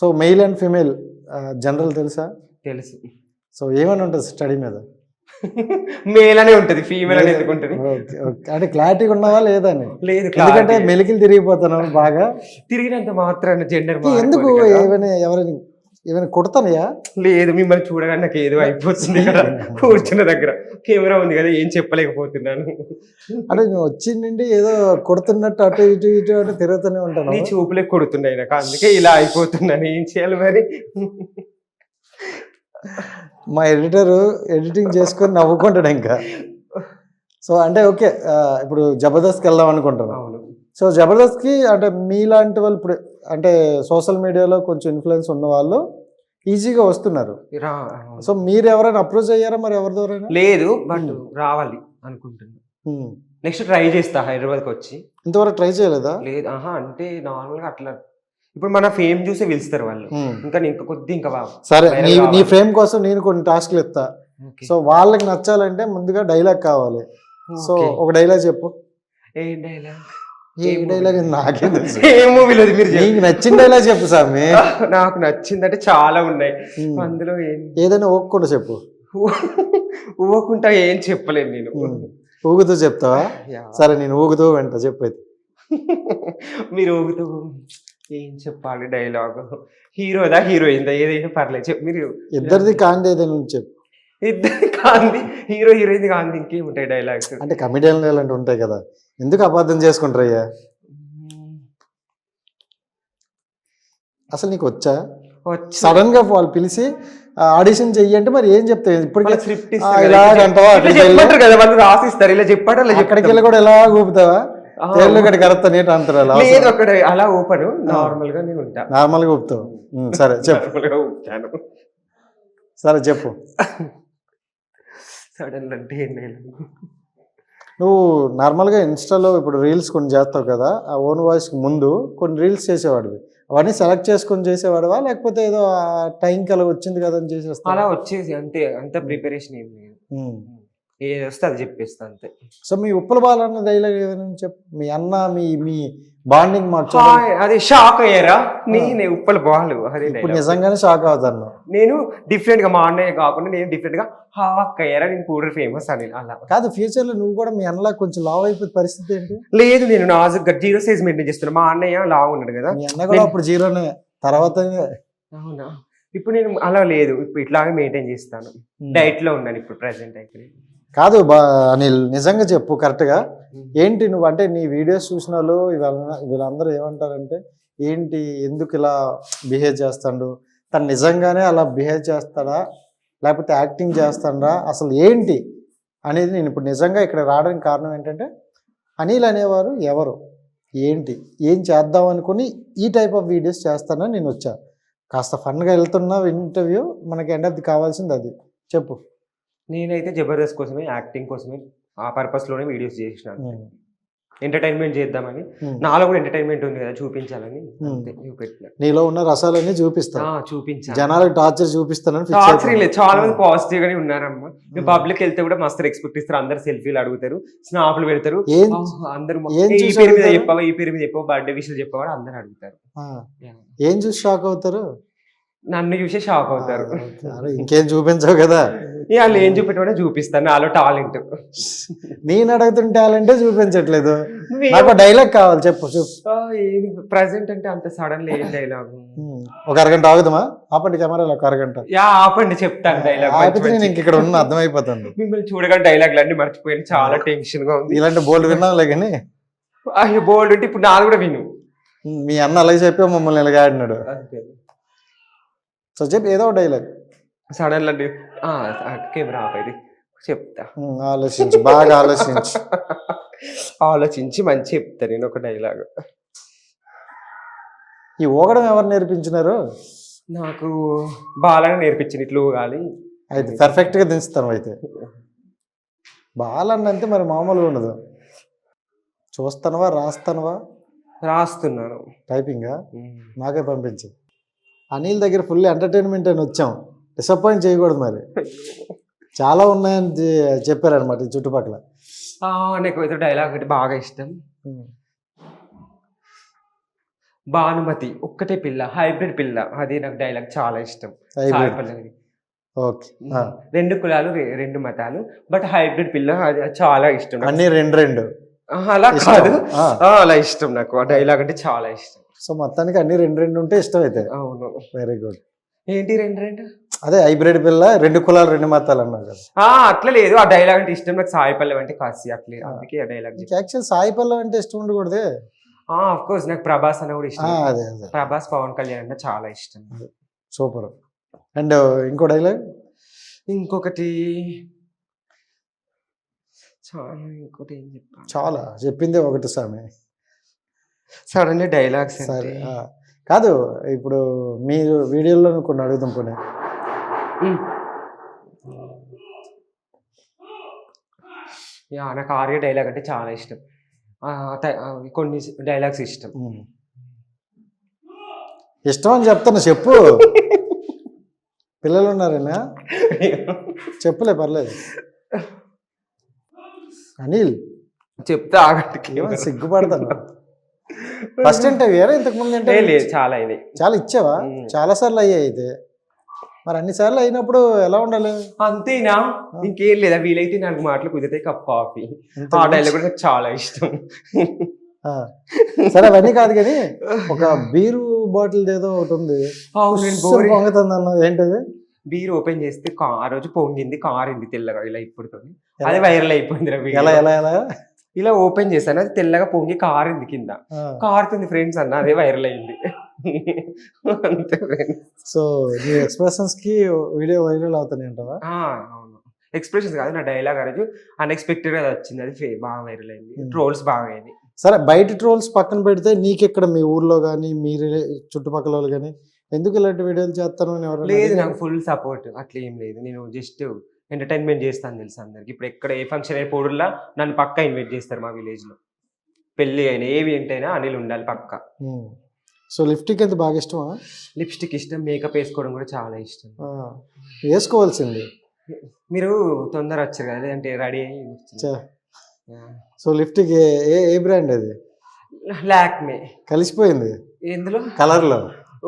So male and female general తెలుసా? తెలుసు. So ఏమని ఉంటుంది స్టడీ మీద? మేల్ అనే ఉంటది, ఫీమేల్ అని ఎందుకు ఉంటది? అంటే క్లారిటీగా ఉన్నవా లేదా అని? లేదు, ఎందుకంటే మెలికలు తిరిగిపోతాను బాగా. తిరిగినంత మాత్రాన జెండర్ ఎందుకు ఏమైనా కొడతానయా? లేదు, మిమ్మల్ని చూడగానే నాకు ఏదో అయిపోతుంది కదా కూర్చున్న దగ్గర. కెమెరా ఉంది కదా, ఏం చెప్పలేకపోతున్నాను. అంటే నేను వచ్చి నుండి ఏదో కొడుతున్నట్టు అటు ఇటు ఇటు అటు తిరుగుతూనే ఉంటాను. నీ చూపులే కొడుతున్నాయి నాకు, అందుకే ఇలా అయిపోతున్నాను. ఏం చేయాలి మరి? మా ఎడిటింగ్ చేసుకొని నవ్వుకుంటాడు ఇంకా. సో అంటే ఓకే, ఇప్పుడు జబర్దస్త్కి వెళ్దాం అనుకుంటాను. అవును. సో జబర్దస్త్కి అంటే మీలాంటి వాళ్ళు ఇప్పుడు అంటే సోషల్ మీడియాలో కొంచెం ఇన్ఫ్లుయెన్స్ ఉన్న వాళ్ళు ఈజీగా వస్తున్నారు. సో మీరు ఎవరైనా అప్రోచ్ అయ్యారా మరి ఎవరి ద్వారా? లేదు, బట్ రావాలి అనుకుంటున్నా. నెక్స్ట్ ట్రై చేస్తా హైదరాబాద్కి వచ్చి. ఇంతవరకు ట్రై చేయలేదా? లేదు, అంటే నార్మల్గా అట్లా ఇప్పుడు మన ఫేమ్ చూసి పిలుస్తారు వాళ్ళు. ఇంకా కొద్ది ఇంకా సరే, నీ ఫేమ్ కోసం నేను కొన్ని టాస్క్లు ఇస్తా. సో వాళ్ళకి నచ్చాలంటే ముందుగా డైలాగ్ కావాలి. సో ఒక డైలాగ్ చెప్పు. ఏ డైలాగ్? ఏ డైలాగ్ నాకే తెలుసు. ఏ మూవీలో మీరు నీకు నచ్చిన డైలాగ్ చెప్పు సామి. నాకు నచ్చిందంటే చాలా ఉన్నాయి, అందులో ఏదైనా ఊగకుండా చెప్పు. ఊగకుండా ఏం చెప్పలేను నేను. ఊగుతూ చెప్తావా? సరే, నేను ఊగుతూ వెంట చెప్పేది. మీరు ఊగుతూ ఏం చెప్పాలి డైలాగ్? హీరోదా హీరోయిన్దా ఏదైనా పర్లేదు చెప్పు. మీరు ఇద్దరిది కాంది ఏదైనా చెప్పు. ఇద్దరిది కాంది, హీరో హీరోయిన్ కాంది, ఇంకేముంటాయి డైలాగ్స్? అంటే కమెడియన్ ఇలాంటి ఉంటాయి కదా, ఎందుకు అబద్ధం చేసుకుంటారయ్యా? అసలు నీకు వచ్చా? సడన్ గా వాళ్ళు పిలిచి ఆడిషన్ చెయ్యంటే మరి ఏం చెప్తావు? ఇప్పటికే స్క్రిప్ట్ ఇలాగంటావా కదా, వాళ్ళు రాసిస్తారు, ఇలా చెప్పాడు అలా ఎక్కడికి వెళ్ళి కూడా ఎలా ఊపుతావా? కరెక్ట్ నీట్ అంటారు. లేదు, అక్కడ అలా ఊపను, నార్మల్ గా నేను ఉంటా. నార్మల్ గా ఊపుతావు. సరే చెప్పు. సరే చెప్పు. సడన్ అంటే నువ్వు నార్మల్గా ఇన్స్టాలో ఇప్పుడు రీల్స్ కొన్ని చేస్తావు కదా, ఆ ఓన్ వాయిస్కి ముందు కొన్ని రీల్స్ చేసేవాడివి, అవన్నీ సెలెక్ట్ చేసుకొని చేసేవాడివా లేకపోతే ఏదో టైంకి అలా వచ్చింది కదా అని చేసేస్తా? అలా వచ్చేసి అంతే, అంత ప్రిపరేషన్ ఏం లేదు, ఏది వస్తే అది చెప్పేస్తా అంతే. సో మీ ఉప్పల బాలన్న డైలాగ్ ఏదైనా చెప్పు. మీ అన్న మీ బాండింగ్ మార్చు. అది షాక్ అయ్యారా? నేనే ఉప్పల బాలు అదే ఇప్పుడు నిజంగానే షాక్ అవుతాను. నేను డిఫరెంట్ గా, మా అన్నయ్య కాకుండా నేను డిఫరెంట్ గా హాక్ అయ్యారా, నేను కూడా ఫేమస్ అని. అలా కాదు, ఫ్యూచర్ లో నువ్వు కూడా మీ అన్నలా కొంచెం లావ్ అయిపోతే పరిస్థితి ఏంటి? లేదు, నేను నాజుగా జీరో సైజ్ మెయింటైన్ చేస్తున్నా. మా అన్నయ్య లావ్ ఉన్నాడు కదా, మీ అన్న కూడా అప్పుడు జీరోనే తర్వాత. అవునా? ఇప్పుడు నేను అలా లేదు, ఇప్పుడు ఇట్లాగే మెయింటైన్ చేస్తాను. డైట్ లో ఉన్నాను ఇప్పుడు ప్రెసెంట్ అయితే. కాదు అనిల్, నిజంగా చెప్పు కరెక్ట్గా ఏంటి నువ్వు? అంటే నీ వీడియోస్ చూసిన వాళ్ళు వీళ్ళందరూ ఏమంటారంటే ఏంటి, ఎందుకు ఇలా బిహేవ్ చేస్తాడు, తను నిజంగానే అలా బిహేవ్ చేస్తాడా లేకపోతే యాక్టింగ్ చేస్తాడా, అసలు ఏంటి అనేది నేను ఇప్పుడు నిజంగా ఇక్కడ రావడానికి కారణం ఏంటంటే అనిల్ అనేవారు ఎవరు, ఏంటి, ఏం చేద్దాం అనుకుని ఈ టైప్ ఆఫ్ వీడియోస్ చేస్తానని నేను వచ్చా. కాస్త ఫన్గా వెళ్తున్న ఇంటర్వ్యూ, మనకి ఎండ్ ఆఫ్ ది కావాల్సింది అది. చెప్పు. నేనైతే జబర్దస్త్ కోసమే, యాక్టింగ్ కోసమే, ఆ పర్పస్ లోనే వీడియోస్ చేసినాను. ఎంటర్టైన్మెంట్ చేద్దామని, నాలో కూడా ఎంటర్టైన్మెంట్ ఉంది కదా, చూపించాలని చూపెట్టిన. నీలో ఉన్న రసాలన్నీ చూపించాను, జనాలకు టార్చర్ చూపిస్తానని. చాలా మంది పాజిటివ్ గానే ఉన్నారమ్మా. నువ్వు పబ్లిక్ వెళ్తే కూడా మస్తు ఎక్స్పెక్ట్ ఇస్తారు, అందరు సెల్ఫీలు అడుగుతారు, స్నాప్లు పెడతారు, అందరు ఈ పేరు మీద చెప్పవా, ఈ పేరు మీద చెప్పవా, బర్త్డే విషయాలు చెప్పవా అందరు అడుగుతారు. ఏం చూసి షాక్ అవుతారు? నన్ను చూసే షాక్ అవుతారు. ఇంకేం చూపించవు కదా, వాళ్ళు ఏం చూపెట్టా చూపిస్తాను, నాలో టాలెంట్. నేను అడుగుతున్న టాలెంటే చూపించట్లేదు. నాకు డైలాగ్ కావాలి, చెప్పు. ప్రెసెంట్ అంటే అంత సడన్ ఏం డైలాగ్? ఒక అరగంట ఆగుదామా? ఆపండి కెమెరాలో, ఒక అరగంట ఆపండి, చెప్తాను డైలాగ్. నేను ఇక్కడ ఉన్న అర్థమైపోతుంది. మిమ్మల్ని చూడగానే డైలాగ్లు అన్ని మర్చిపోయాను, చాలా టెన్షన్ గా ఉంది. ఇలాంటి బోల్డ్ విన్నాంలే కానీ అయ్యో బోల్డ్ అంటే ఇప్పుడు నాది కూడా విను. మీ అన్న అలాగే చెప్పి మమ్మల్ని ఇలాగ ఆడినాడు. సో చెప్పి ఏదో డైలాగ్ సడన్ అంటే కెమెరా ఆపేది చెప్తా. ఆలోచించి, బాగా ఆలోచించి మంచి చెప్తా నేను ఒక డైలాగ్. ఈ ఊగడం ఎవరు నేర్పించినారు? నాకు బాలనే నేర్పించింది, ఇట్లు ఊగాలి. అయితే పర్ఫెక్ట్ గా దించుతాను. అయితే బాలన్న అంటే మరి మామూలుగా ఉండదు. చూస్తానవా, రాస్తానవా? రాస్తున్నాను. టైపింగా? నాకే పంపించు. అనిల్ దగ్గర ఫుల్ ఎంటర్టైన్మెంట్ అని వచ్చాం, డిసప్పాయింట్ చేయకూడదు. మరి చాలా ఉన్నాయని చెప్పారనమాట ఈ చుట్టుపక్కల. నాకు అయితే డైలాగ్ ఒకటి బాగా ఇష్టం. భానుమతి ఒక్కటే పిల్ల, హైబ్రిడ్ పిల్ల, అది నాకు డైలాగ్ చాలా ఇష్టం. Hybrid. సాయి పల్లవి. ఓకే. రెండు కులాలు రెండు మతాలు, బట్ హైబ్రిడ్ పిల్ల అది చాలా ఇష్టం నాకు. అన్ని రెండు రెండు అలా ఇష్టం. కాదు, అలా ఇష్టం నాకు. ఆ డైలాగ్ అంటే చాలా ఇష్టం. సో మొత్తానికి అన్ని రెండు రెండు ఉంటే ఇష్టం అయితే. అవును. Very good. ఏంటి రెండు రెండు? అదే హైబ్రిడ్ పిల్ల, రెండు కులాలు రెండు మతాలు అన్నారు కదా. అట్లా లేదు, ఆ డైలాగ్ అంటే ఇష్టం నాకు. సాయి పల్లవి అంటే కాసి అట్లే, అందుకే ఆ డైలాగ్. యాక్చువల్ సాయి పల్లవి అంటే ఇష్టం ఉండకూడదే. ఆఫ్ కోర్స్ నాకు ప్రభాస్ అన్న కూడా ఇష్టం. అదే అదే ప్రభాస్, పవన్ కళ్యాణ్ అంటే చాలా ఇష్టం. సూపర్. అండ్ ఇంకో డైలాగ్ ఇంకొకటి ఇంకోటి ఏం చెప్పాలి, చాలా చెప్పిందే ఒకటి స్వామి. సడన్ డైలాగ్స్ సరే కాదు, ఇప్పుడు మీరు వీడియోలో కొన్ని అడుగుతాం కొన్ని. నాకు ఆర్య డైలాగ్ అంటే చాలా ఇష్టం. కొన్ని డైలాగ్స్ ఇష్టం. ఇష్టం అని చెప్తాను, చెప్పు. పిల్లలు ఉన్నారేనా? చెప్పులే పర్లేదు. అనిల్ చెప్తా ఆగట్టుకి సిగ్గుపడతాను. ఫస్ట్ ఇంటర్వ్యూ ఇంతకు ముందు లేదు, చాలా అయినాయి. చాలా ఇచ్చావా? చాలా సార్లు అయ్యాయి అయితే. మరి అన్ని సార్లు అయినప్పుడు ఎలా ఉండాలి? అంతేనా? ఇంకేం లేదా, వీలైతే నాకు మాటలు కుదిరితే కప్ కాఫీ. ఆ డైలాగ్ కూడా నాకు చాలా ఇష్టం. సరే అవన్నీ కాదు కానీ ఒక బీరు బాటిల్ ఏదో ఒకటి ఉంది, పొంగుతుంది అన్నది ఏంటది? బీర్ ఓపెన్ చేస్తే ఆ రోజు పొంగింది, కారింది తెల్లగా ఇలా ఇప్పుడు. అదే వైరల్ అయిపోయింది. ఎలా ఎలా ఎలా ఇలా ఓపెన్ చేశాను, అది తెల్లగా పొంగి కారింది, కింద కారుతుంది ఫ్రెండ్స్ అన్న, అదే వైరల్ అయింది. అంతే. సో నీ ఎక్స్ప్రెషన్స్ కి వీడియో వైరల్ అవుతాయి అంటావా? అవును, ఎక్స్ప్రెషన్స్ కాదు, నా డైలాగ్ ఆ రోజు అన్ఎక్స్పెక్టెడ్ గా వచ్చింది, అది బాగా వైరల్ అయింది. ట్రోల్స్ బాగా అయింది. సరే బయట ట్రోల్స్ పక్కన పెడితే నీకు ఇక్కడ మీ ఊర్లో కానీ మీ చుట్టుపక్కల వాళ్ళు కానీ ఎందుకు ఇలాంటి వీడియోలు చేస్తాను? లేదు, నాకు ఫుల్ సపోర్ట్. అట్లా ఏం లేదు, నేను జస్ట్ ఎంటర్టైన్మెంట్ చేస్తాను తెలుసు అందరికి. ఇప్పుడు ఎక్కడ ఏ ఫంక్షన్ అయినా పోడుల్లా నన్ను పక్కా ఇన్వైట్ చేస్తారు. మా విలేజ్ లో పెళ్లి అయినా ఏవి ఏంటైనా అనిల్ ఉండాలి పక్కా. సో లిప్స్టిక్ అయితే బాగా ఇష్టమా? లిప్స్టిక్ ఇష్టం, మేకప్ వేసుకోవడం కూడా చాలా ఇష్టం. వేసుకోవాల్సింది. మీరు తొందర వచ్చారు కదా, అంటే రెడీ అయ్యి. సో లిప్స్టిక్ ఏ బ్రాండ్ అది? లాక్మే. కలిసిపోయింది ఎందులో? కలర్ లో.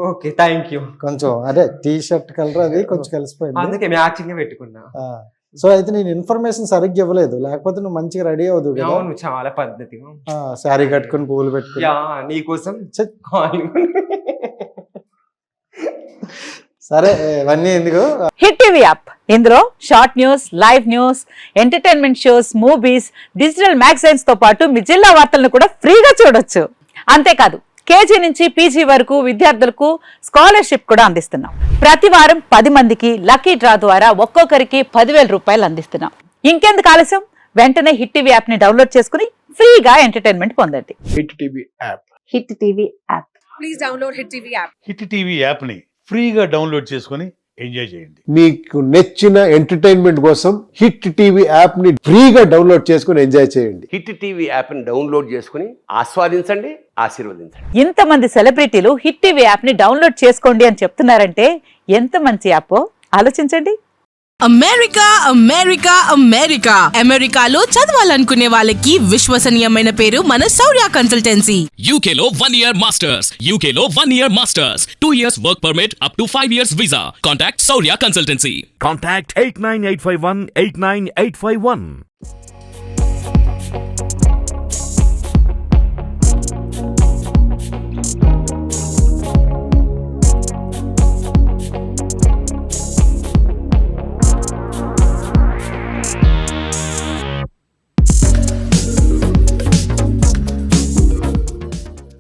Okay, thank you. కొంచెం అదే టీ షర్ట్ కలర్ అది కొంచెం కలిసిపోయింది, అందుకే మ్యాచింగ్ పెట్టుకున్నా. సో అయితే నేను ఇన్ఫర్మేషన్ సరిగ్గా ఇవ్వలేదు, లేకపోతే నువ్వు మంచిగా రెడీ అవుదు. అవును, చాలా పద్ధతిగా శారీ కట్టుకుని పువ్వులు పెట్టుకుని నీకోసం. సరే ఇవన్నీ ఎందుకు? హిట్ టీవీ యాప్, ఇందులో short news, live news, entertainment shows, movies, digital magazines తో పాటు మీ జిల్లా వార్తలను కూడా ఫ్రీగా చూడొచ్చు. అంతేకాదు కేజీ నుంచి పీజీ వరకు విద్యార్థులకు స్కాలర్షిప్ కూడా అందిస్తున్నాం. ప్రతి వారం 10 మందికి లక్కీ డ్రా ద్వారా ఒక్కొక్కరికి 10,000 రూపాయలు అందిస్తున్నాం. ఇంకెందుకు ఆలస్యం, వెంటనే హిట్ టీవీ యాప్ ని డౌన్లోడ్ చేసుకుని ఫ్రీగా ఎంటర్టైన్మెంట్ పొందండి. Hit TV app. Hit TV app. Please download hit TV app. Hit TV app ని ఫ్రీగా డౌన్లోడ్ చేసుకొని ఎంజాయ్ చేయండి. మీకు నచ్చిన ఎంటర్టైన్మెంట్ కోసం హిట్ టీవీ యాప్ ని ఫ్రీగా డౌన్లోడ్ చేసుకొని ఎంజాయ్ చేయండి. హిట్ టీవీ యాప్ ని డౌన్లోడ్ చేసుకుని ఆస్వాదించండి, ఆశీర్వదించండి. ఇంతమంది సెలబ్రిటీలు హిట్ టీవీ యాప్ ని డౌన్లోడ్ చేసుకోండి అని చెప్తున్నారంటే ఎంత మంచి యాప్ ఆలోచించండి. అమెరికా అమెరికా అమెరికా అమెరికాలో చదవాలనుకునే వాళ్ళకి విశ్వసనీయమైన పేరు మన శౌర్య కన్సల్టెన్సీ. UK లో 1 year masters. UK లో 1 year masters. 2 years work permit up to 5 years visa. Contact Saurya Consultancy. Contact 89851 89851.